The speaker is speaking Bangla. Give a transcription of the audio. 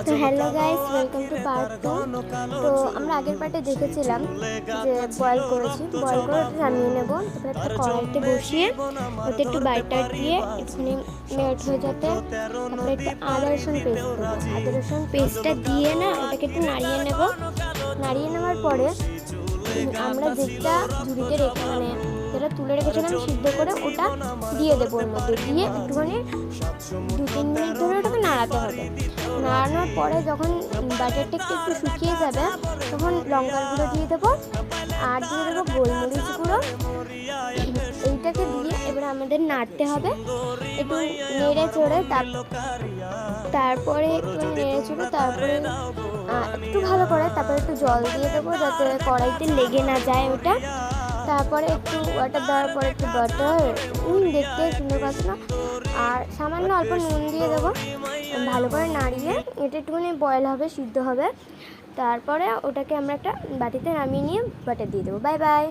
তো hello guys, welcome to part 2। তো আমরা আগের পার্টে দেখেছিলাম যে বয়েল করেছি, বয়েল করে ওটা নামিয়ে নেব। তারপরে একটা কড়াইতে বসিয়ে ওতে একটু বাটার দিয়ে একটুখানি মেল্ট হয়ে যেতে, তারপরে একটু আদা রসুন পেস্ট দেবো। আদা রসুন পেস্টটা দিয়ে না ওটাকে একটু নাড়িয়ে নেব। নাড়িয়ে নেওয়ার পরে আমরা যেটা ঝুড়িতে রেখে যেটা তুলে রেখেছিলাম সিদ্ধ করে ওটা দিয়ে দেবো। ওর মধ্যে দিয়ে একটুখানি 2-3 মিনিট ধরে ওটাকে নাড়াতে হবে। নাড়ানোর পরে যখন বাটারটা একটু শুকিয়ে যাবে তখন লঙ্কার গুঁড়ো দিয়ে দেবো আর দিয়ে দেবো গোলমরিচ গুঁড়ো। এইটাকে দিয়ে এবার আমাদের নাড়তে হবে, একটু নেড়ে চড়ে তারপরে একটু নেড়ে চড়ে তারপরে একটু ভালো করে তারপরে একটু জল দিয়ে দেবো যাতে কড়াইতে লেগে না যায় ওটা। তারপরে একটু ওয়াটার দেওয়ার পরে একটু বাটার দেখতে সুন্দর পাচ্ছ না, আর সামান্য অল্প নুন দিয়ে দেবো। ভালো করে নাড়িয়ে এটা একটুখানি বয়েল হবে, সিদ্ধ হবে। তারপরে ওটাকে আমরা একটা বাটিতে নামিয়ে নিয়ে বাটার দিয়ে দেবো। Bye bye.